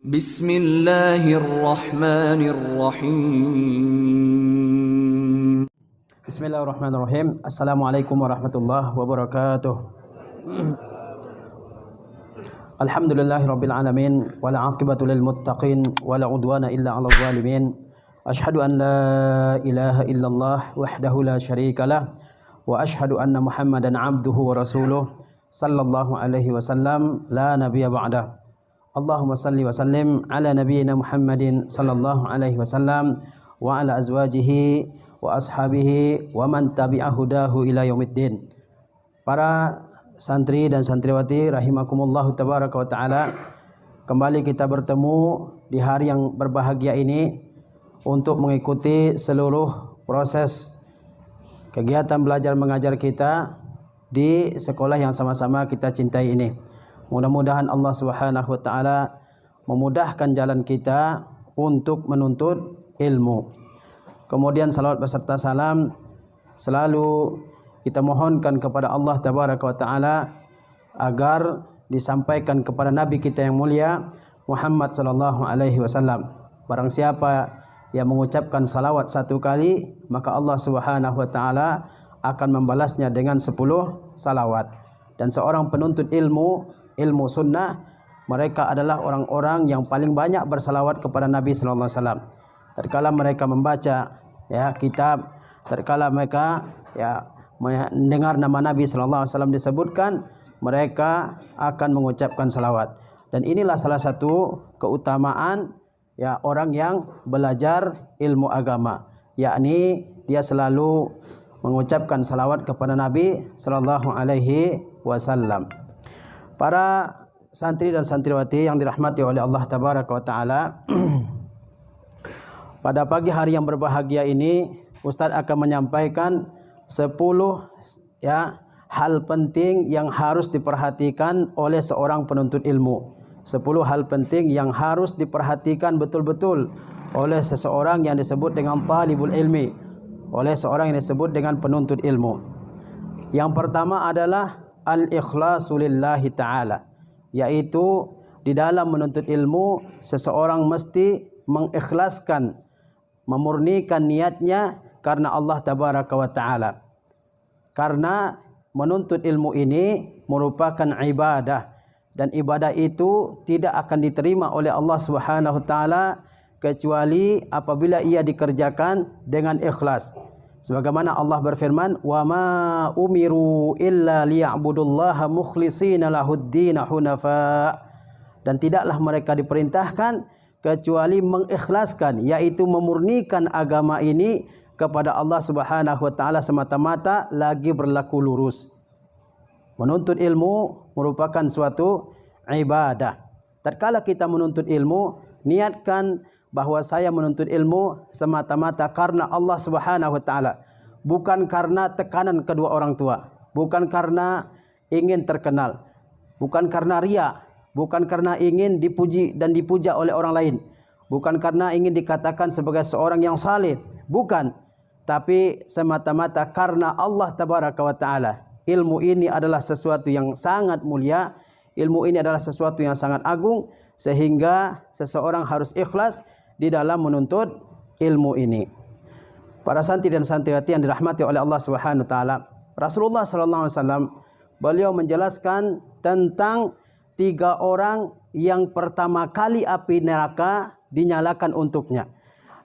Bismillahirrahmanirrahim. Bismillahirrahmanirrahim. Assalamualaikum warahmatullahi wabarakatuh. Alhamdulillahirabbil alamin wal 'aqibatu lil muttaqin wala udwana illa 'alal zalimin. Asyhadu an la ilaha illallah wahdahu la syarikalah wa asyhadu anna Muhammadan 'abduhu wa rasuluh sallallahu alaihi wasallam la nabiyya ba'da. Allahumma salli wa sallim ala nabiyyina Muhammadin sallallahu alaihi wasallam wa ala azwajihi wa ashabihi wa man tabi'a hudahu ila yaumiddin. Para santri dan santriwati rahimakumullah tabaraka wa taala, kembali kita bertemu di hari yang berbahagia ini untuk mengikuti seluruh proses kegiatan belajar mengajar kita di sekolah yang sama-sama kita cintai ini. Mudah-mudahan Allah Subhanahu wa taala memudahkan jalan kita untuk menuntut ilmu. Kemudian salawat beserta salam selalu kita mohonkan kepada Allah Tabaraka wa taala agar disampaikan kepada nabi kita yang mulia Muhammad sallallahu alaihi wasallam. Barang siapa yang mengucapkan salawat satu kali, maka Allah Subhanahu wa taala akan membalasnya dengan 10 salawat. Dan seorang penuntut ilmu sunnah, mereka adalah orang-orang yang paling banyak bersalawat kepada Nabi sallallahu alaihi wasallam. Tatkala mereka membaca kitab, tatkala mereka mendengar nama Nabi sallallahu alaihi wasallam disebutkan, mereka akan mengucapkan salawat. Dan inilah salah satu keutamaan orang yang belajar ilmu agama, yakni dia selalu mengucapkan salawat kepada Nabi sallallahu alaihi wasallam. Para santri dan santriwati yang dirahmati oleh Allah Tabaraka wa taala, pada pagi hari yang berbahagia ini Ustaz akan menyampaikan 10 hal penting yang harus diperhatikan oleh seorang penuntut ilmu. 10 hal penting yang harus diperhatikan betul-betul oleh seseorang yang disebut dengan talibul ilmi, oleh seorang yang disebut dengan penuntut ilmu. Yang pertama adalah al-ikhlasu lillahi ta'ala, yaitu di dalam menuntut ilmu seseorang mesti mengikhlaskan, memurnikan niatnya karena Allah Tabaraka wa ta'ala. Karena menuntut ilmu ini merupakan ibadah, dan ibadah itu tidak akan diterima oleh Allah Subhanahu wa ta'ala kecuali apabila ia dikerjakan dengan ikhlas. Sebagaimana Allah berfirman, "Wa ma umiru illa liya'budullaha mukhlishina lahud-din hunafa." Dan tidaklah mereka diperintahkan kecuali mengikhlaskan, yaitu memurnikan agama ini kepada Allah Subhanahu wa taala semata-mata lagi berlaku lurus. Menuntut ilmu merupakan suatu ibadah. Tatkala kita menuntut ilmu, niatkan bahwa saya menuntut ilmu semata-mata karena Allah Subhanahu wa taala, bukan karena tekanan kedua orang tua, bukan karena ingin terkenal, bukan karena riya, bukan karena ingin dipuji dan dipuja oleh orang lain, bukan karena ingin dikatakan sebagai seorang yang saleh, bukan, tapi semata-mata karena Allah Tabaraka wa taala. Ilmu ini adalah sesuatu yang sangat mulia, ilmu ini adalah sesuatu yang sangat agung, sehingga seseorang harus ikhlas di dalam menuntut ilmu ini. Para santri dan santriwati yang dirahmati oleh Allah Subhanahu wa taala, Rasulullah sallallahu alaihi wasallam beliau menjelaskan tentang 3 orang yang pertama kali api neraka dinyalakan untuknya.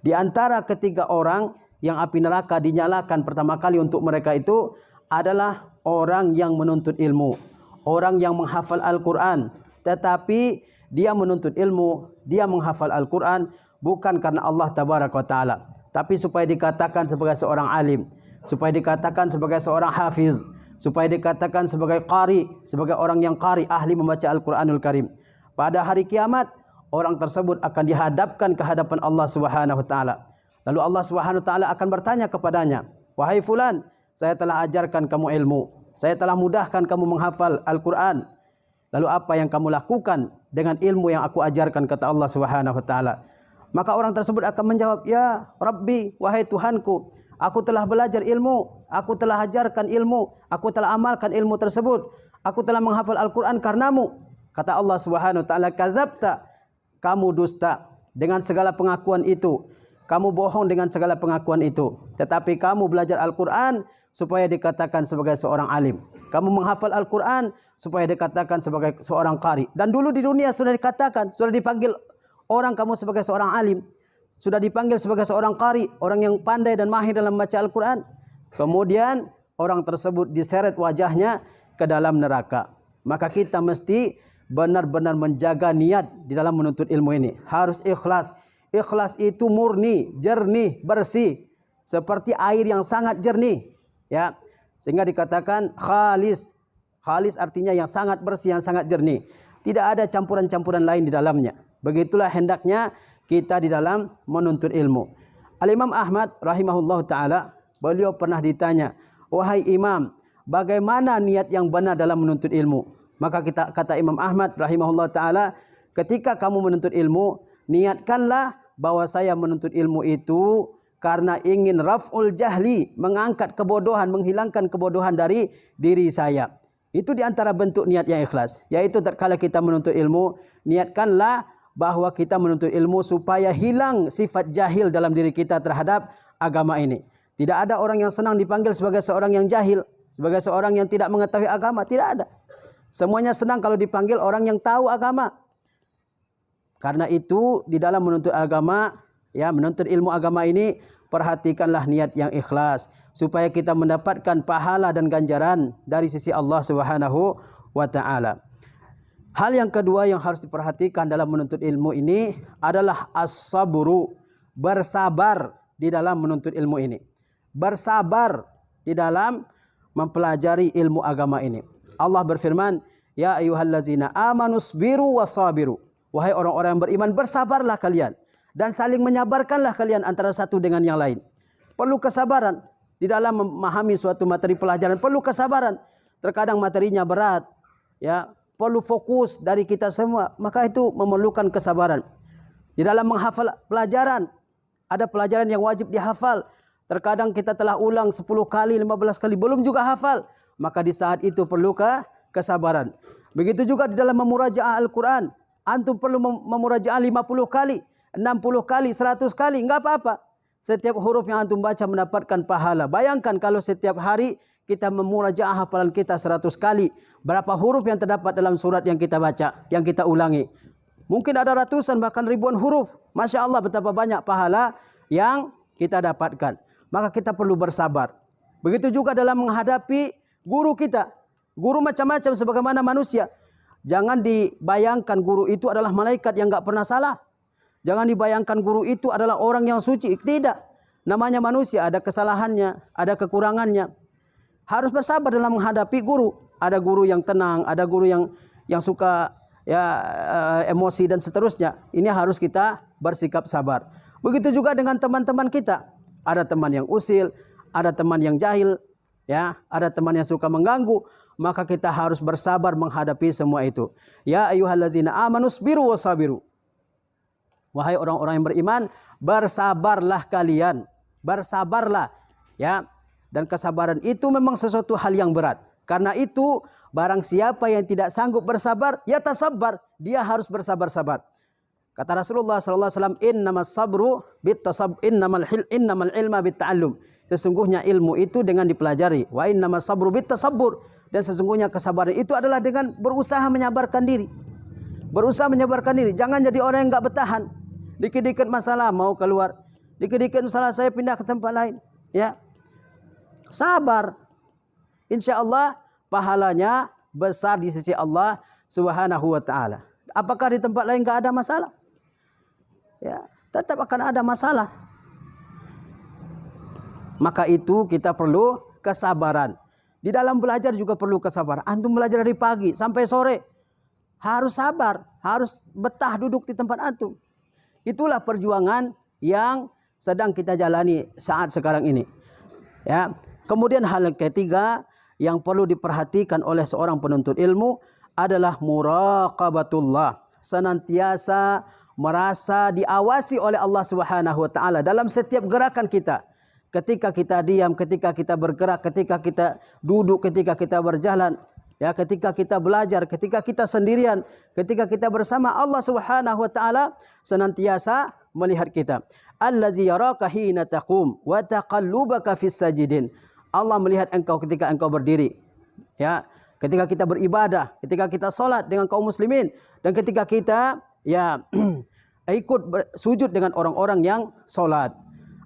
Di antara ketiga orang yang api neraka dinyalakan pertama kali untuk mereka itu adalah orang yang menuntut ilmu, orang yang menghafal Al-Qur'an, tetapi dia menuntut ilmu, dia menghafal Al-Qur'an bukan karena Allah Tabaraka wa taala, tapi supaya dikatakan sebagai seorang alim, supaya dikatakan sebagai seorang hafiz, supaya dikatakan sebagai qari, sebagai orang yang qari, ahli membaca Al-Qur'anul Karim. Pada hari kiamat, orang tersebut akan dihadapkan ke hadapan Allah Subhanahu wa taala. Lalu Allah Subhanahu wa taala akan bertanya kepadanya, "Wahai fulan, saya telah ajarkan kamu ilmu, saya telah mudahkan kamu menghafal Al-Qur'an. Lalu apa yang kamu lakukan dengan ilmu yang aku ajarkan?" kata Allah Subhanahu wa taala. Maka orang tersebut akan menjawab, "Ya Rabbi, wahai Tuhanku, aku telah belajar ilmu, aku telah ajarkan ilmu, aku telah amalkan ilmu tersebut, aku telah menghafal Al-Qur'an karenamu." Kata Allah Subhanahu wa taala, "Kadzabta." kamu dusta dengan segala pengakuan itu. Kamu bohong dengan segala pengakuan itu. Tetapi kamu belajar Al-Quran supaya dikatakan sebagai seorang alim. Kamu menghafal Al-Quran supaya dikatakan sebagai seorang qari. Dan dulu di dunia sudah dikatakan, sudah dipanggil orang kamu sebagai seorang alim. Sudah dipanggil sebagai seorang qari, orang yang pandai dan mahir dalam membaca Al-Quran. Kemudian orang tersebut diseret wajahnya ke dalam neraka. Maka kita mesti benar-benar menjaga niat di dalam menuntut ilmu ini. Harus ikhlas. Ikhlas itu murni, jernih, bersih, seperti air yang sangat jernih, ya. Sehingga dikatakan khalis. Khalis artinya yang sangat bersih, yang sangat jernih. Tidak ada campuran-campuran lain di dalamnya. Begitulah hendaknya kita di dalam menuntut ilmu. Al-Imam Ahmad rahimahullah taala, beliau pernah ditanya, "Wahai Imam, bagaimana niat yang benar dalam menuntut ilmu?" Maka kata Imam Ahmad rahimahullah taala, ketika kamu menuntut ilmu, niatkanlah bahwa saya menuntut ilmu itu karena ingin raf'ul jahli, mengangkat kebodohan, menghilangkan kebodohan dari diri saya. Itu di antara bentuk niat yang ikhlas. Yaitu tatkala kita menuntut ilmu, niatkanlah bahwa kita menuntut ilmu supaya hilang sifat jahil dalam diri kita terhadap agama ini. Tidak ada orang yang senang dipanggil sebagai seorang yang jahil, sebagai seorang yang tidak mengetahui agama. Tidak ada. Semuanya senang kalau dipanggil orang yang tahu agama. Karena itu di dalam menuntut agama, ya, menuntut ilmu agama ini, perhatikanlah niat yang ikhlas supaya kita mendapatkan pahala dan ganjaran dari sisi Allah Subhanahu wa taala. Hal yang kedua yang harus diperhatikan dalam menuntut ilmu ini adalah as-sabru, bersabar di dalam menuntut ilmu ini. Bersabar di dalam mempelajari ilmu agama ini. Allah berfirman, "Ya ayyuhallazina amanu sabiru wasabiru." Wahai orang-orang yang beriman, bersabarlah kalian dan saling menyabarkanlah kalian antara satu dengan yang lain. Perlu kesabaran di dalam memahami suatu materi pelajaran, perlu kesabaran. Terkadang materinya berat, ya, perlu fokus dari kita semua, maka itu memerlukan kesabaran. Di dalam menghafal pelajaran, ada pelajaran yang wajib dihafal. Terkadang kita telah ulang 10 kali, 15 kali, belum juga hafal. Maka di saat itu perlu kesabaran. Begitu juga di dalam memurajaah Al-Quran. Antum perlu memurajaah 50 kali, 60 kali, 100 kali, enggak apa-apa. Setiap huruf yang antum baca mendapatkan pahala. Bayangkan kalau setiap hari kita memurajaah hafalan kita 100 kali. Berapa huruf yang terdapat dalam surat yang kita baca, yang kita ulangi. Mungkin ada ratusan bahkan ribuan huruf. Masya Allah betapa banyak pahala yang kita dapatkan. Maka kita perlu bersabar. Begitu juga dalam menghadapi guru kita. Guru macam-macam sebagaimana manusia. Jangan dibayangkan guru itu adalah malaikat yang enggak pernah salah. Jangan dibayangkan guru itu adalah orang yang suci. Tidak. Namanya manusia, ada kesalahannya, ada kekurangannya. Harus bersabar dalam menghadapi guru. Ada guru yang tenang, ada guru yang suka emosi dan seterusnya. Ini harus kita bersikap sabar. Begitu juga dengan teman-teman kita. Ada teman yang usil, ada teman yang jahil, ya, ada teman yang suka mengganggu. Maka kita harus bersabar menghadapi semua itu. Ya ayyuhallazina amanu sabiru wasabiru. Wahai orang-orang yang beriman, bersabarlah kalian. Bersabarlah, ya. Dan kesabaran itu memang sesuatu hal yang berat. Karena itu barang siapa yang tidak sanggup bersabar, ya tasabar, dia harus bersabar-sabar. Kata Rasulullah sallallahu alaihi wasallam, "Innamas sabru innamal ilma bitta'allum." Sesungguhnya ilmu itu dengan dipelajari. Wa innamas sabru bittasabbur. Dan sesungguhnya kesabaran itu adalah dengan berusaha menyabarkan diri. Berusaha menyabarkan diri. Jangan jadi orang yang enggak bertahan. Dikit-dikit masalah mau keluar. Dikit-dikit masalah saya pindah ke tempat lain, ya. Sabar. Insyaallah pahalanya besar di sisi Allah Subhanahu wa taala. Apakah di tempat lain enggak ada masalah? Ya, tetap akan ada masalah. Maka itu kita perlu kesabaran. Di dalam belajar juga perlu kesabaran. Antum belajar dari pagi sampai sore. Harus sabar, harus betah duduk di tempat antum. Itulah perjuangan yang sedang kita jalani saat sekarang ini. Ya. Kemudian hal ketiga yang perlu diperhatikan oleh seorang penuntut ilmu adalah muraqabatullah. Senantiasa merasa diawasi oleh Allah Subhanahu wa taala dalam setiap gerakan kita. Ketika kita diam, ketika kita bergerak, ketika kita duduk, ketika kita berjalan, Ya, ketika kita belajar, ketika kita sendirian, ketika kita bersama Allah Subhanahu wa taala senantiasa melihat kita. Allazi yaraka hina taqum wa taqallubaka fis sajidin. Allah melihat engkau ketika engkau berdiri. Ya, ketika kita beribadah, ketika kita salat dengan kaum muslimin, dan ketika kita ya ikut sujud dengan orang-orang yang salat.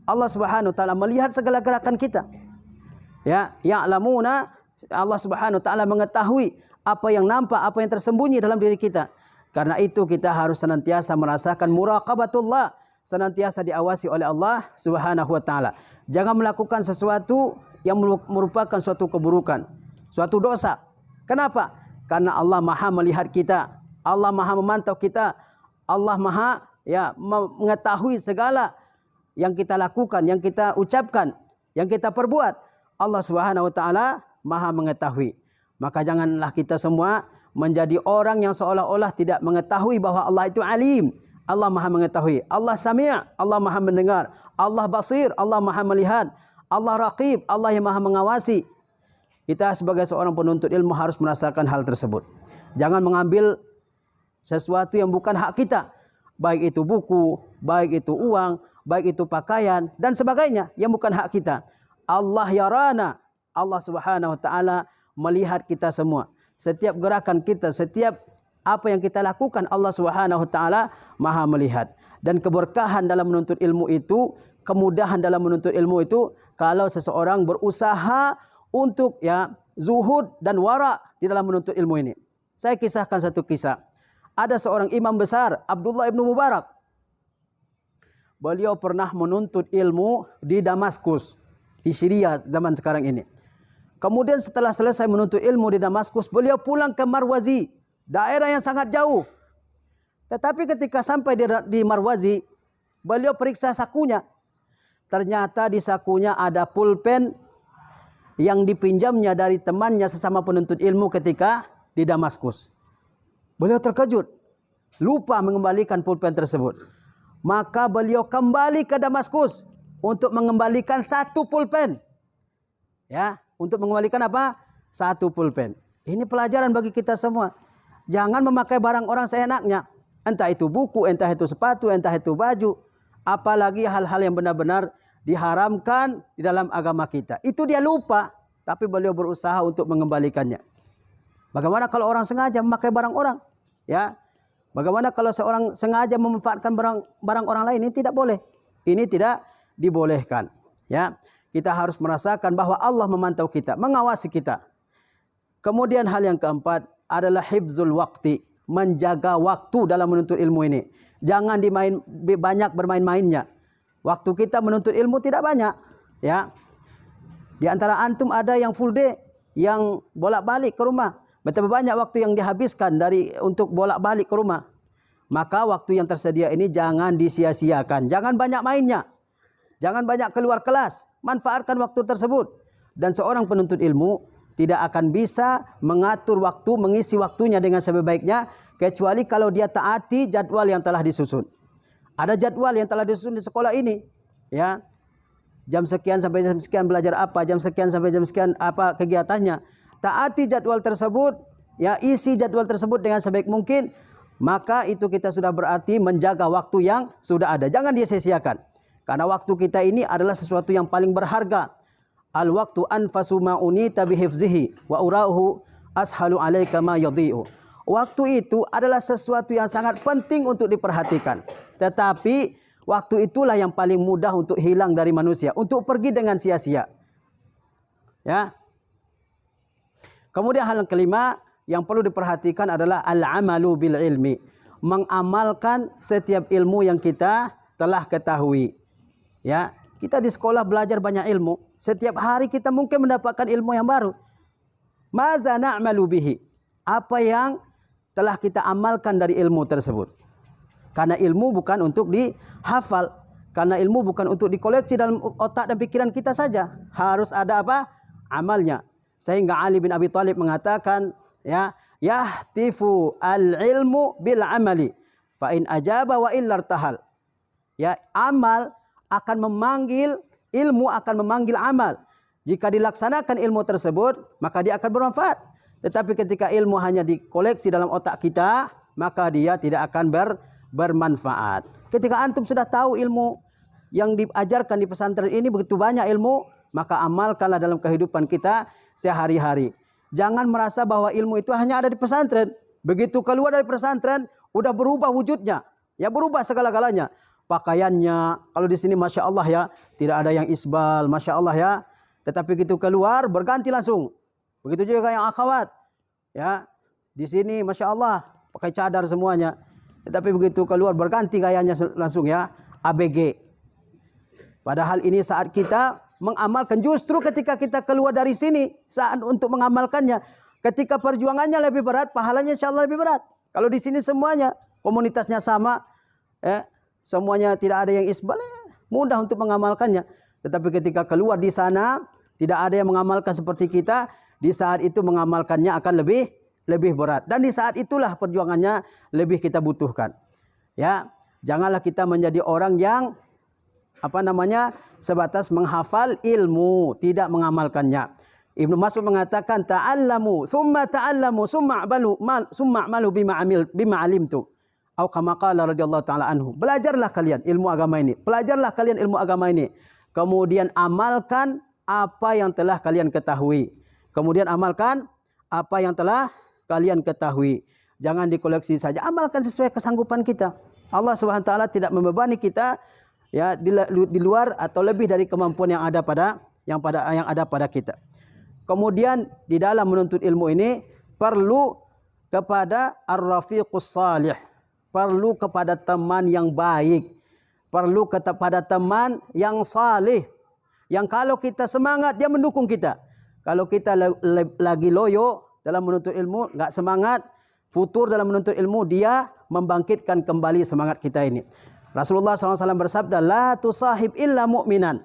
Allah Subhanahu wa taala melihat segala gerakan kita. Ya, ya'lamuna, Allah Subhanahu wa taala mengetahui apa yang nampak, apa yang tersembunyi dalam diri kita. Karena itu kita harus senantiasa merasakan muraqabatullah, senantiasa diawasi oleh Allah Subhanahu wa taala. Jangan melakukan sesuatu yang merupakan suatu keburukan, suatu dosa. Kenapa? Karena Allah Maha melihat kita, Allah Maha memantau kita, Allah Maha mengetahui segala yang kita lakukan, yang kita ucapkan, yang kita perbuat. Allah Subhanahu wa taala Maha mengetahui. Maka janganlah kita semua menjadi orang yang seolah-olah tidak mengetahui bahwa Allah itu alim. Allah Maha mengetahui. Allah sami', Allah Maha mendengar. Allah basir, Allah Maha melihat. Allah raqib, Allah yang Maha mengawasi. Kita sebagai seorang penuntut ilmu harus merasakan hal tersebut. Jangan mengambil sesuatu yang bukan hak kita. Baik itu buku, baik itu uang, baik itu pakaian, dan sebagainya yang bukan hak kita. Allah yarana, Allah Subhanahu wa taala melihat kita semua. Setiap gerakan kita, setiap apa yang kita lakukan, Allah Subhanahu wa taala Maha melihat. Dan keberkahan dalam menuntut ilmu itu, kemudahan dalam menuntut ilmu itu, kalau seseorang berusaha untuk zuhud dan wara di dalam menuntut ilmu ini. Saya kisahkan satu kisah. Ada seorang imam besar, Abdullah ibnu Mubarak. Beliau pernah menuntut ilmu di Damaskus, di Syria zaman sekarang ini. Kemudian setelah selesai menuntut ilmu di Damaskus, beliau pulang ke Marwazi, daerah yang sangat jauh. Tetapi ketika sampai di Marwazi, beliau periksa sakunya. Ternyata di sakunya ada pulpen yang dipinjamnya dari temannya sesama penuntut ilmu ketika di Damaskus. Beliau terkejut, lupa mengembalikan pulpen tersebut. Maka beliau kembali ke Damaskus untuk mengembalikan satu pulpen. Ya, untuk mengembalikan apa? Satu pulpen. Ini pelajaran bagi kita semua. Jangan memakai barang orang seenaknya. Entah itu buku, entah itu sepatu, entah itu baju. Apalagi hal-hal yang benar-benar diharamkan di dalam agama kita. Itu dia lupa, tapi beliau berusaha untuk mengembalikannya. Bagaimana kalau orang sengaja memakai barang orang? Ya, bagaimana kalau seorang sengaja memanfaatkan barang orang lain? Ini tidak boleh. Ini tidak dibolehkan. Ya, kita harus merasakan bahwa Allah memantau kita, mengawasi kita. Kemudian hal yang keempat adalah hifzul waqti, menjaga waktu dalam menuntut ilmu ini. Jangan banyak bermain-mainnya. Waktu kita menuntut ilmu tidak banyak. Ya, di antara antum ada yang full day, yang bolak-balik ke rumah. Betapa banyak waktu yang dihabiskan untuk bolak-balik ke rumah. Maka waktu yang tersedia ini jangan disia-siakan. Jangan banyak mainnya. Jangan banyak keluar kelas. Manfaatkan waktu tersebut. Dan seorang penuntut ilmu tidak akan bisa mengatur waktu, mengisi waktunya dengan sebaik-baiknya, kecuali kalau dia taati jadwal yang telah disusun. Ada jadwal yang telah disusun di sekolah ini. Ya, jam sekian sampai jam sekian belajar apa, jam sekian sampai jam sekian apa kegiatannya. Taati jadwal tersebut, ya, isi jadwal tersebut dengan sebaik mungkin, maka itu kita sudah berarti menjaga waktu yang sudah ada. Jangan disia-siakan. Karena waktu kita ini adalah sesuatu yang paling berharga. Al-waqtu anfasu ma'unita bihifzihi wa urauhu ashalu alaika ma yadhi'u. Waktu itu adalah sesuatu yang sangat penting untuk diperhatikan. Tetapi waktu itulah yang paling mudah untuk hilang dari manusia, untuk pergi dengan sia-sia. Ya. Kemudian hal yang kelima yang perlu diperhatikan adalah al-amalu bil ilmi. Mengamalkan setiap ilmu yang kita telah ketahui. Ya, kita di sekolah belajar banyak ilmu. Setiap hari kita mungkin mendapatkan ilmu yang baru. Maza na'malu bihi. Apa yang telah kita amalkan dari ilmu tersebut. Karena ilmu bukan untuk dihafal. Karena ilmu bukan untuk dikoleksi dalam otak dan pikiran kita saja. Harus ada apa? Amalnya. Sehingga Ali bin Abi Thalib mengatakan, ya, yahtifu al-ilmu bil amali fa in ajaba wa illa irtahal. Ya, amal akan memanggil, ilmu akan memanggil amal. Jika dilaksanakan ilmu tersebut, maka dia akan bermanfaat. Tetapi ketika ilmu hanya dikoleksi dalam otak kita, maka dia tidak akan bermanfaat. Ketika antum sudah tahu ilmu yang diajarkan di pesantren ini begitu banyak ilmu, maka amalkanlah dalam kehidupan kita sehari-hari. Jangan merasa bahwa ilmu itu hanya ada di pesantren. Begitu keluar dari pesantren, udah berubah wujudnya. Ya berubah segala-galanya. Pakaiannya, kalau di sini Masya Allah ya, tidak ada yang isbal, Masya Allah ya. Tetapi begitu keluar, berganti langsung. Begitu juga yang akhwat. Ya, di sini Masya Allah, pakai cadar semuanya. Tetapi begitu keluar, berganti gayanya langsung ya, ABG. Padahal ini saat kita mengamalkan, justru ketika kita keluar dari sini saat untuk mengamalkannya, ketika perjuangannya lebih berat, pahalanya insya Allah lebih berat. Kalau di sini semuanya komunitasnya sama, semuanya tidak ada yang isbal, mudah untuk mengamalkannya. Tetapi ketika keluar di sana tidak ada yang mengamalkan seperti kita, di saat itu mengamalkannya akan lebih berat. Dan di saat itulah perjuangannya lebih kita butuhkan. Ya, janganlah kita menjadi orang yang sebatas menghafal ilmu, tidak mengamalkannya. Ibnu Mas'ud mengatakan ta'allamu, summa summa a'malu bima alimtu. Atau kama qala radhiyallahu taala anhu. Belajarlah kalian ilmu agama ini. Belajarlah kalian ilmu agama ini. Kemudian amalkan apa yang telah kalian ketahui. Kemudian amalkan apa yang telah kalian ketahui. Jangan dikoleksi saja, amalkan sesuai kesanggupan kita. Allah Subhanahu wa taala tidak membebani kita ya di luar atau lebih dari kemampuan yang ada pada kita. Kemudian di dalam menuntut ilmu ini perlu kepada ar-rafiqus salih, perlu kepada teman yang baik, perlu kepada teman yang salih, yang kalau kita semangat dia mendukung kita. Kalau kita lagi loyo dalam menuntut ilmu, enggak semangat, futur dalam menuntut ilmu, dia membangkitkan kembali semangat kita ini. Rasulullah SAW bersabda, la tusahib illa mu'minan.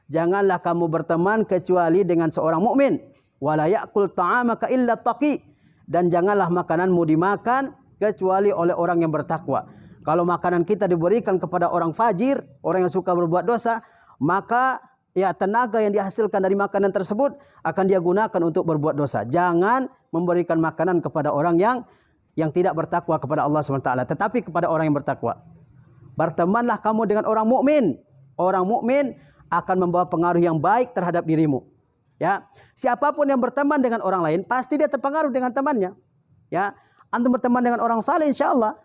Janganlah kamu berteman kecuali dengan seorang mukmin. Wala ya'kul ta'amaka illa taqi. Dan janganlah makananmu dimakan kecuali oleh orang yang bertakwa. Kalau makanan kita diberikan kepada orang fajir, orang yang suka berbuat dosa, maka ya tenaga yang dihasilkan dari makanan tersebut akan dia gunakan untuk berbuat dosa. Jangan memberikan makanan kepada orang yang tidak bertakwa kepada Allah SWT, tetapi kepada orang yang bertakwa. Bertemanlah kamu dengan orang mukmin. Orang mukmin akan membawa pengaruh yang baik terhadap dirimu. Ya, siapapun yang berteman dengan orang lain pasti dia terpengaruh dengan temannya. Ya, antum berteman dengan orang saleh, insyaallah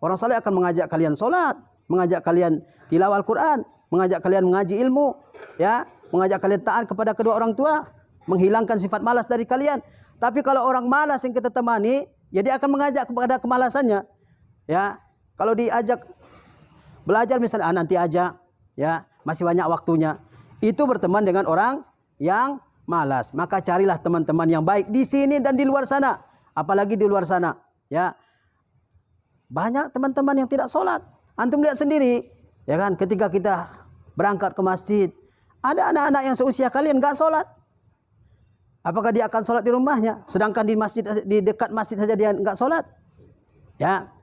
orang saleh akan mengajak kalian sholat, mengajak kalian tilawah Al-Quran, mengajak kalian mengaji ilmu, ya, mengajak kalian taat kepada kedua orang tua, menghilangkan sifat malas dari kalian. Tapi kalau orang malas yang kita temani, ya dia akan mengajak kepada kemalasannya. Ya, kalau diajak belajar misalnya, nanti aja, ya, masih banyak waktunya. Itu berteman dengan orang yang malas. Maka carilah teman-teman yang baik di sini dan di luar sana. Apalagi di luar sana, ya. Banyak teman-teman yang tidak sholat. Antum lihat sendiri, ya kan? Ketika kita berangkat ke masjid, ada anak-anak yang seusia kalian enggak sholat. Apakah dia akan sholat di rumahnya? Sedangkan di masjid, di dekat masjid saja dia enggak sholat. Ya.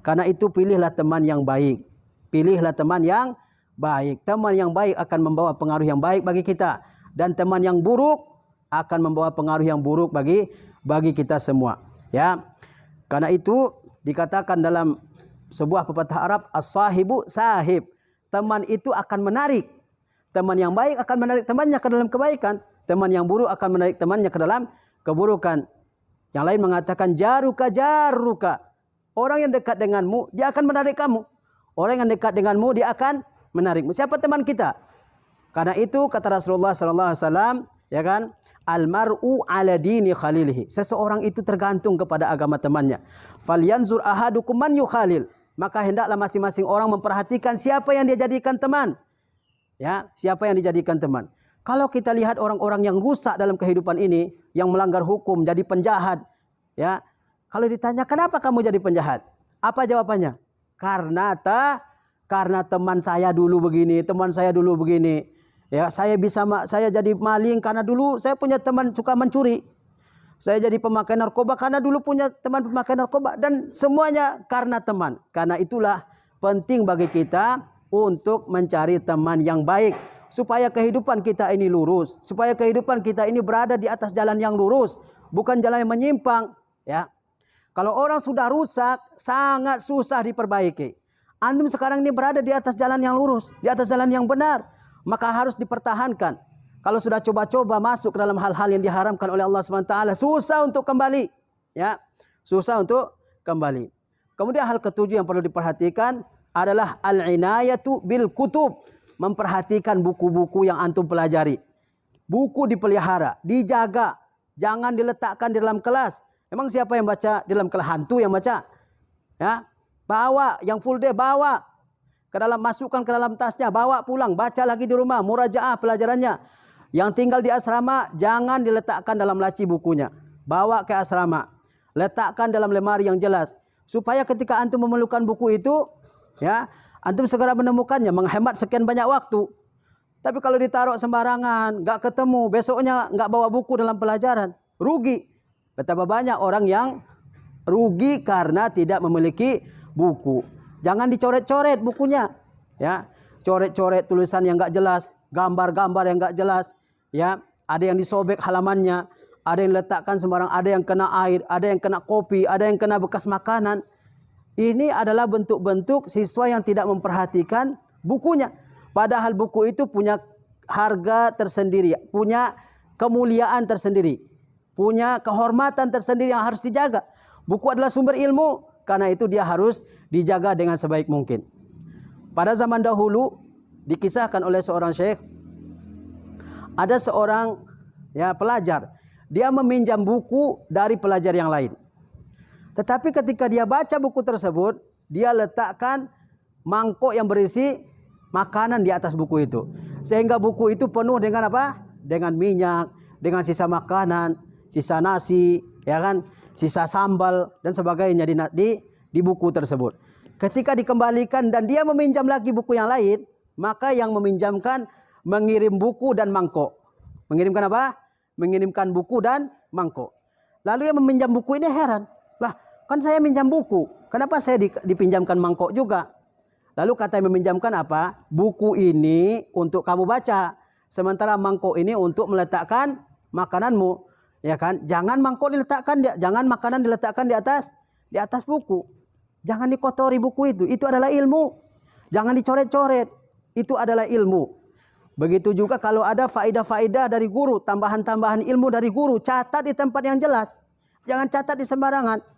Karena itu pilihlah teman yang baik. Pilihlah teman yang baik. Teman yang baik akan membawa pengaruh yang baik bagi kita. Dan teman yang buruk akan membawa pengaruh yang buruk bagi kita semua. Ya. Karena itu dikatakan dalam sebuah pepatah Arab, as-sahibu sahib. Teman itu akan menarik. Teman yang baik akan menarik temannya ke dalam kebaikan. Teman yang buruk akan menarik temannya ke dalam keburukan. Yang lain mengatakan jaruka jaruka. Orang yang dekat denganmu, dia akan menarik kamu. Orang yang dekat denganmu, dia akan menarikmu. Siapa teman kita? Karena itu kata Rasulullah SAW, ya kan? Almar'u ala dini khalilihi. Seseorang itu tergantung kepada agama temannya. Falyanzur ahadukum man yukhalil. Maka hendaklah masing-masing orang memperhatikan siapa yang dia jadikan teman. Ya, siapa yang dijadikan teman. Kalau kita lihat orang-orang yang rusak dalam kehidupan ini, yang melanggar hukum, jadi penjahat, ya. Kalau ditanya, kenapa kamu jadi penjahat? Apa jawabannya? Karena teman saya dulu begini, teman saya dulu begini. Ya, saya jadi maling karena dulu saya punya teman suka mencuri. Saya jadi pemakai narkoba karena dulu punya teman pemakai narkoba. Dan semuanya karena teman. Karena itulah penting bagi kita untuk mencari teman yang baik. Supaya kehidupan kita ini lurus. Supaya kehidupan kita ini berada di atas jalan yang lurus. bukan jalan yang menyimpang, ya. Kalau orang sudah rusak, sangat susah diperbaiki. Antum sekarang ini berada di atas jalan yang lurus, di atas jalan yang benar, maka harus dipertahankan. Kalau sudah coba-coba masuk ke dalam hal-hal yang diharamkan oleh Allah SWT, susah untuk kembali, ya. Susah untuk kembali. Kemudian hal ketujuh yang perlu diperhatikan adalah al-inayatu bil kutub, memperhatikan buku-buku yang antum pelajari. Buku dipelihara, dijaga, jangan diletakkan di dalam kelas. Emang siapa yang baca di dalam kelas? Hantu yang baca? Ya, bawa yang full day, bawa ke dalam, masukkan ke dalam tasnya, bawa pulang, baca lagi di rumah, murajaah pelajarannya. Yang tinggal di asrama jangan diletakkan dalam laci bukunya, bawa ke asrama, letakkan dalam lemari yang jelas, supaya ketika antum memerlukan buku itu, ya, antum segera menemukannya, menghemat sekian banyak waktu. Tapi kalau ditaruh sembarangan, nggak ketemu, besoknya nggak bawa buku dalam pelajaran, rugi. Betapa banyak orang yang rugi karena tidak memiliki buku. Jangan dicoret-coret bukunya, ya. Coret-coret tulisan yang nggak jelas, gambar-gambar yang nggak jelas, ya. Ada yang disobek halamannya, ada yang letakkan sembarang, ada yang kena air, ada yang kena kopi, ada yang kena bekas makanan. Ini adalah bentuk-bentuk siswa yang tidak memperhatikan bukunya. Padahal buku itu punya harga tersendiri, punya kemuliaan tersendiri, punya kehormatan tersendiri yang harus dijaga. Buku adalah sumber ilmu, karena itu dia harus dijaga dengan sebaik mungkin. Pada zaman dahulu dikisahkan oleh seorang syekh, ada seorang, ya, pelajar, dia meminjam buku dari pelajar yang lain. Tetapi ketika dia baca buku tersebut, dia letakkan mangkok yang berisi makanan di atas buku itu. Sehingga buku itu penuh dengan apa? Dengan minyak, dengan sisa makanan, sisa nasi, ya kan, sisa sambal dan sebagainya di buku tersebut. Ketika dikembalikan dan dia meminjam lagi buku yang lain, maka yang meminjamkan mengirim buku dan mangkok. Mengirimkan apa? Mengirimkan buku dan mangkok. Lalu yang meminjam buku ini heran, lah kan saya minjam buku, kenapa saya dipinjamkan mangkok juga? Lalu kata yang meminjamkan apa? Buku ini untuk kamu baca, sementara mangkok ini untuk meletakkan makananmu, ya kan? Jangan mangkok diletakkan, jangan makanan diletakkan di atas buku. Jangan dikotori buku itu adalah ilmu. Jangan dicoret-coret, itu adalah ilmu. Begitu juga kalau ada faedah-faedah dari guru, tambahan-tambahan ilmu dari guru, catat di tempat yang jelas. Jangan catat di sembarangan.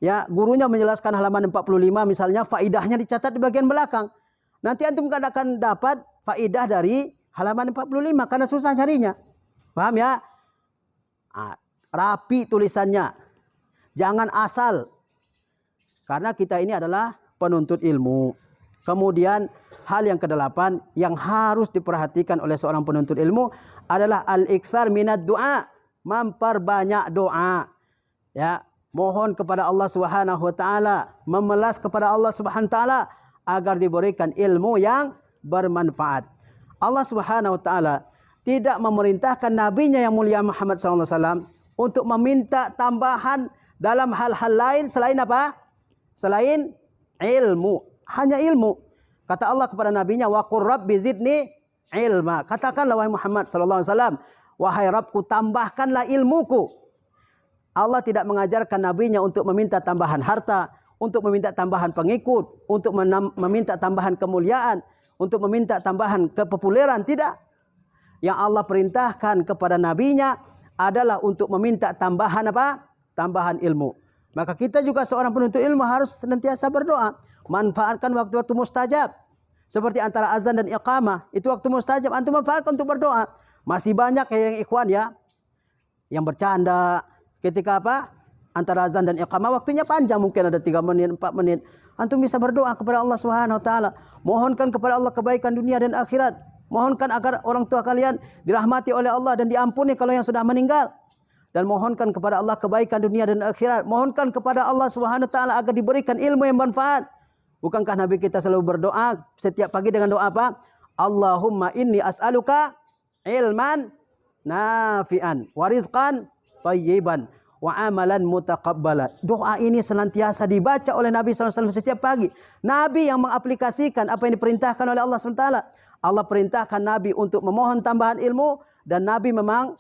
Ya, gurunya menjelaskan halaman 45 misalnya, faedahnya dicatat di bagian belakang. Nanti antum akan dapat faedah dari halaman 45 karena susah nyarinya. Paham ya? Rapi tulisannya. Jangan asal. Karena kita ini adalah penuntut ilmu. Kemudian hal yang kedelapan yang harus diperhatikan oleh seorang penuntut ilmu adalah al-iksar minad du'a, memperbanyak doa. Ya, mohon kepada Allah Subhanahu wa taala, memelas kepada Allah Subhanahu wa taala agar diberikan ilmu yang bermanfaat. Allah Subhanahu wa taala tidak memerintahkan nabinya yang mulia Muhammad sallallahu alaihi wasallam untuk meminta tambahan dalam hal-hal lain selain apa? Selain ilmu. Hanya ilmu. Kata Allah kepada nabinya, wa qur rabbi zidni ilma. Katakanlah wahai Muhammad sallallahu alaihi wasallam, wahai Rabbku, tambahkanlah ilmuku. Allah tidak mengajarkan nabinya untuk meminta tambahan harta, untuk meminta tambahan pengikut, untuk meminta tambahan kemuliaan, untuk meminta tambahan kepopuleran, tidak. Yang Allah perintahkan kepada nabinya adalah untuk meminta tambahan apa? Tambahan ilmu. Maka kita juga seorang penuntut ilmu harus senantiasa berdoa. Manfaatkan waktu-waktu mustajab. Seperti antara azan dan iqamah, itu waktu mustajab, antum manfaatkan untuk berdoa. Masih banyak yang ikhwan ya, yang bercanda ketika apa? Antara azan dan iqamah waktunya panjang, mungkin ada 3 menit, 4 menit. Antum bisa berdoa kepada Allah Subhanahu wa taala. Mohonkan kepada Allah kebaikan dunia dan akhirat. Mohonkan agar orang tua kalian dirahmati oleh Allah dan diampuni kalau yang sudah meninggal. Dan mohonkan kepada Allah kebaikan dunia dan akhirat. Mohonkan kepada Allah Subhanahu wa taala agar diberikan ilmu yang bermanfaat. Bukankah Nabi kita selalu berdoa setiap pagi dengan doa apa? Allahumma inni as'aluka ilman nafi'an wa rizqan thayyiban wa amalan mutaqabbalan. Doa ini senantiasa dibaca oleh Nabi SAW setiap pagi. Nabi yang mengaplikasikan apa yang diperintahkan oleh Allah SWT. Allah perintahkan Nabi untuk memohon tambahan ilmu, dan Nabi memang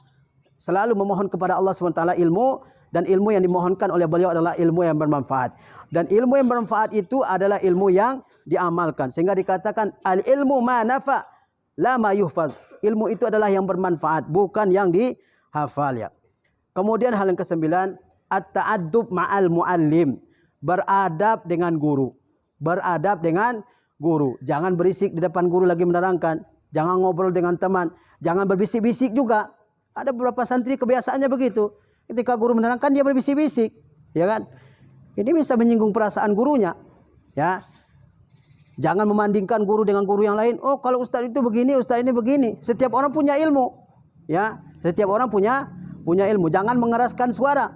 selalu memohon kepada Allah SWT ilmu, dan ilmu yang dimohonkan oleh beliau adalah ilmu yang bermanfaat. Dan ilmu yang bermanfaat itu adalah ilmu yang diamalkan. Sehingga dikatakan al-ilmu ma nafa la ma yuhfaz. Ilmu itu adalah yang bermanfaat, bukan yang dihafal ya. Kemudian hal yang kesembilan, at-ta'addub ma'al muallim. Beradab dengan guru. Beradab dengan guru. Jangan berisik di depan guru lagi menerangkan. Jangan ngobrol dengan teman. Jangan berbisik-bisik juga. Ada beberapa santri kebiasaannya begitu. Ketika guru menerangkan dia berbisik-bisik, ya kan? Ini bisa menyinggung perasaan gurunya, ya. Jangan membandingkan guru dengan guru yang lain. Oh, kalau ustaz itu begini, ustaz ini begini. Setiap orang punya ilmu, ya. Setiap orang punya ilmu. Jangan mengeraskan suara.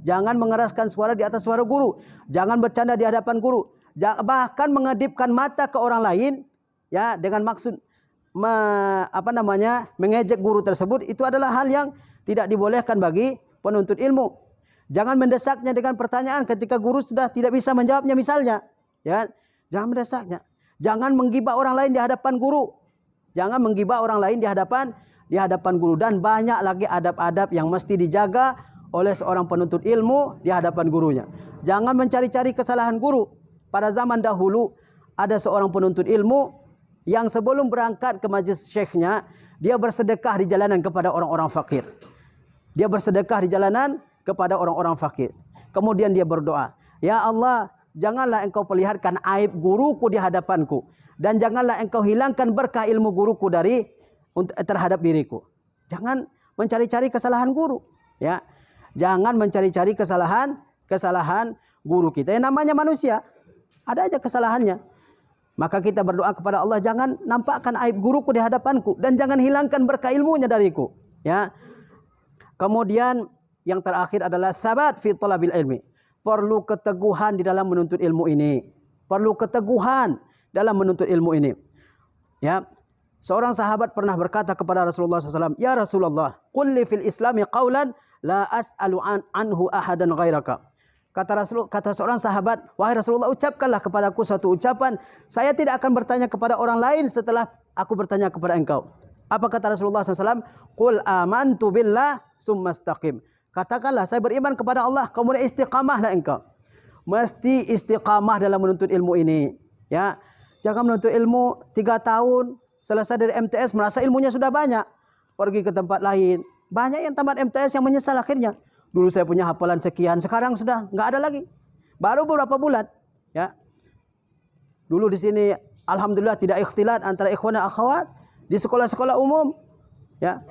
Jangan mengeraskan suara di atas suara guru. Jangan bercanda di hadapan guru. Bahkan mengedipkan mata ke orang lain, ya, dengan maksud mengejek guru tersebut, itu adalah hal yang tidak dibolehkan bagi penuntut ilmu. Jangan mendesaknya dengan pertanyaan ketika guru sudah tidak bisa menjawabnya misalnya, ya. Jangan mendesaknya. Jangan menggibah orang lain di hadapan guru. Jangan menggibah orang lain di hadapan guru. Dan banyak lagi adab-adab yang mesti dijaga oleh seorang penuntut ilmu di hadapan gurunya. Jangan mencari-cari kesalahan guru. Pada zaman dahulu ada seorang penuntut ilmu yang sebelum berangkat ke majlis syekhnya, dia bersedekah di jalanan kepada orang-orang fakir. Dia bersedekah di jalanan kepada orang-orang fakir. Kemudian dia berdoa, "Ya Allah, janganlah engkau perlihatkan aib guruku di hadapanku, dan janganlah engkau hilangkan berkah ilmu guruku terhadap diriku." Jangan mencari-cari kesalahan guru, ya. Jangan mencari-cari kesalahan guru kita. Yang namanya manusia, ada aja kesalahannya. Maka kita berdoa kepada Allah, jangan nampakkan aib guruku di hadapanku, dan jangan hilangkan berkah ilmunya dariku, ya. Kemudian yang terakhir adalah sabat fi talabil ilmi. Perlu keteguhan di dalam menuntut ilmu ini. Perlu keteguhan dalam menuntut ilmu ini, ya. Seorang sahabat pernah berkata kepada Rasulullah SAW, "Ya Rasulullah, qul li fil islami qawlan la as'alu anhu ahadan ghairaka." Kata seorang sahabat, "Wahai Rasulullah, ucapkanlah kepadaku suatu ucapan. Saya tidak akan bertanya kepada orang lain setelah aku bertanya kepada engkau." Apa kata Rasulullah SAW? "Qul amantu billah summa istaqim." Katakanlah, saya beriman kepada Allah, kemudian istiqamahlah engkau. Mesti istiqamah dalam menuntut ilmu ini, ya. Jangan menuntut ilmu 3 tahun, selesai dari MTS merasa ilmunya sudah banyak, pergi ke tempat lain. Banyak yang tamat MTS yang menyesal akhirnya. Dulu saya punya hafalan sekian, sekarang sudah nggak ada lagi. Baru beberapa bulan, ya. Dulu di sini alhamdulillah tidak ikhtilat antara ikhwan dan akhwat di sekolah-sekolah umum, ya.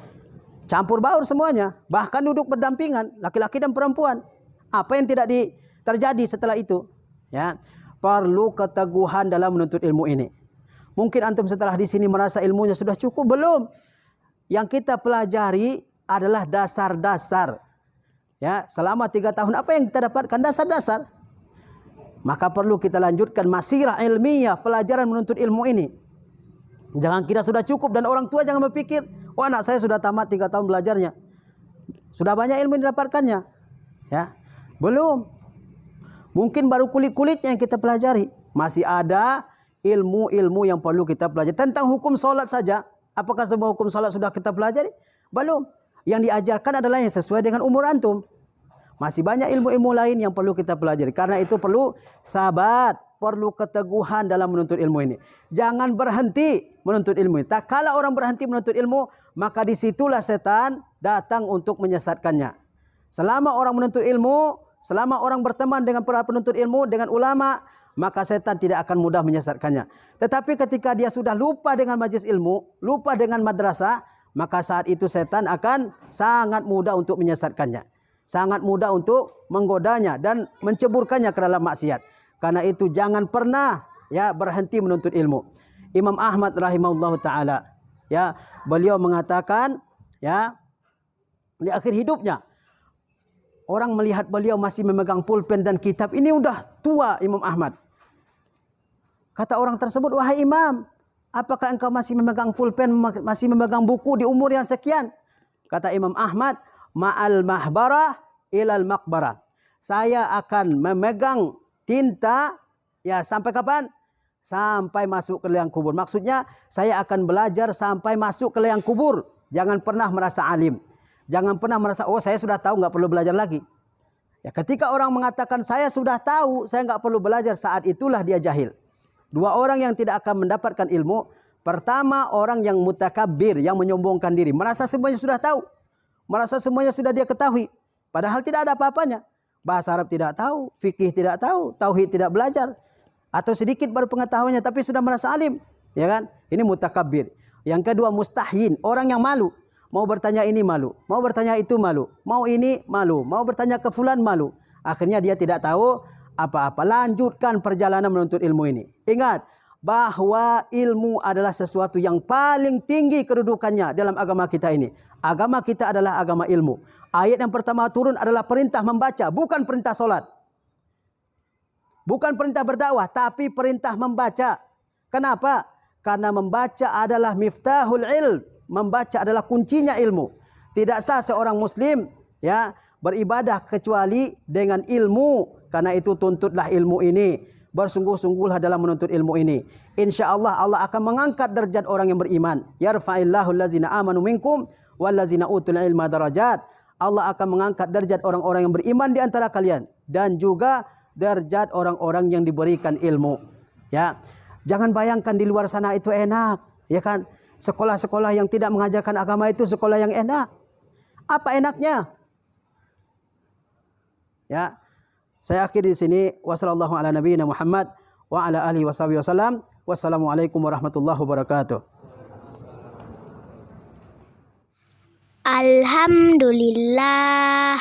Campur baur semuanya, bahkan duduk berdampingan laki-laki dan perempuan. Apa yang tidak terjadi setelah itu, ya. Perlu keteguhan dalam menuntut ilmu ini. Mungkin antum setelah di sini merasa ilmunya sudah cukup, belum. Yang kita pelajari adalah dasar-dasar. Ya, selama 3 tahun apa yang kita dapatkan? Dasar-dasar. Maka perlu kita lanjutkan masirah ilmiah, pelajaran menuntut ilmu ini. Jangan kira sudah cukup, dan orang tua jangan berpikir, "Oh, anak saya sudah tamat 3 tahun belajarnya. Sudah banyak ilmu yang didapatkannya." Ya, belum. Mungkin baru kulit-kulitnya yang kita pelajari. Masih ada ilmu-ilmu yang perlu kita pelajari. Tentang hukum sholat saja, apakah semua hukum sholat sudah kita pelajari? Belum. Yang diajarkan adalah yang sesuai dengan umur antum. Masih banyak ilmu-ilmu lain yang perlu kita pelajari. Karena itu perlu sabat, perlu keteguhan dalam menuntut ilmu ini. Jangan berhenti menuntut ilmu ini. Tak kala orang berhenti menuntut ilmu, maka disitulah setan datang untuk menyesatkannya. Selama orang menuntut ilmu, selama orang berteman dengan para penuntut ilmu, dengan ulama, maka setan tidak akan mudah menyesatkannya. Tetapi ketika dia sudah lupa dengan majlis ilmu, lupa dengan madrasah, maka saat itu setan akan sangat mudah untuk menyesatkannya. Sangat mudah untuk menggodanya dan menceburkannya ke dalam maksiat. Karena itu jangan pernah, ya, berhenti menuntut ilmu. Imam Ahmad rahimahullah taala, ya, beliau mengatakan, ya, di akhir hidupnya orang melihat beliau masih memegang pulpen dan kitab. Ini udah tua Imam Ahmad. Kata orang tersebut, "Wahai Imam, apakah engkau masih memegang pulpen, masih memegang buku di umur yang sekian?" Kata Imam Ahmad, "Ma'al mahbarah ilal maqbarah." Saya akan memegang tinta, ya, sampai kapan? Sampai masuk ke liang kubur. Maksudnya saya akan belajar sampai masuk ke liang kubur. Jangan pernah merasa alim. Jangan pernah merasa, oh saya sudah tahu, nggak perlu belajar lagi. Ya, ketika orang mengatakan saya sudah tahu, saya nggak perlu belajar, saat itulah dia jahil. Dua orang yang tidak akan mendapatkan ilmu. Pertama, orang yang mutakabbir, yang menyombongkan diri, merasa semuanya sudah tahu, merasa semuanya sudah dia ketahui, padahal tidak ada apa-apanya. Bahasa Arab tidak tahu, fikih tidak tahu, tauhid tidak belajar, atau sedikit baru pengetahuannya, tapi sudah merasa alim, ya kan? Ini mutakabbir. Yang kedua, mustahyin, orang yang malu. Mau bertanya ini malu, mau bertanya itu malu, mau ini malu, mau bertanya ke fulan malu. Akhirnya dia tidak tahu apa-apa. Lanjutkan perjalanan menuntut ilmu ini. Ingat bahwa ilmu adalah sesuatu yang paling tinggi kedudukannya dalam agama kita ini. Agama kita adalah agama ilmu. Ayat yang pertama turun adalah perintah membaca, bukan perintah solat. Bukan perintah berdakwah, tapi perintah membaca. Kenapa? Karena membaca adalah miftahul ilm. Membaca adalah kuncinya ilmu. Tidak sah seorang muslim ya beribadah kecuali dengan ilmu. Karena itu tuntutlah ilmu ini. Bersungguh-sungguhlah dalam menuntut ilmu ini. InsyaAllah Allah akan mengangkat derajat orang yang beriman. Yarfa'illahu allazina amanu minkum wallazina utul ilma darajat. Allah akan mengangkat derajat orang-orang yang beriman di antara kalian. Dan juga derajat orang-orang yang diberikan ilmu. Ya. Jangan bayangkan di luar sana itu enak, ya kan? Sekolah-sekolah yang tidak mengajarkan agama itu sekolah yang enak. Apa enaknya? Ya. Saya akhiri di sini. Wassallallahu ala nabiyina Muhammad wa ala alihi wasallam. Wassalamualaikum warahmatullahi wabarakatuh. Alhamdulillah.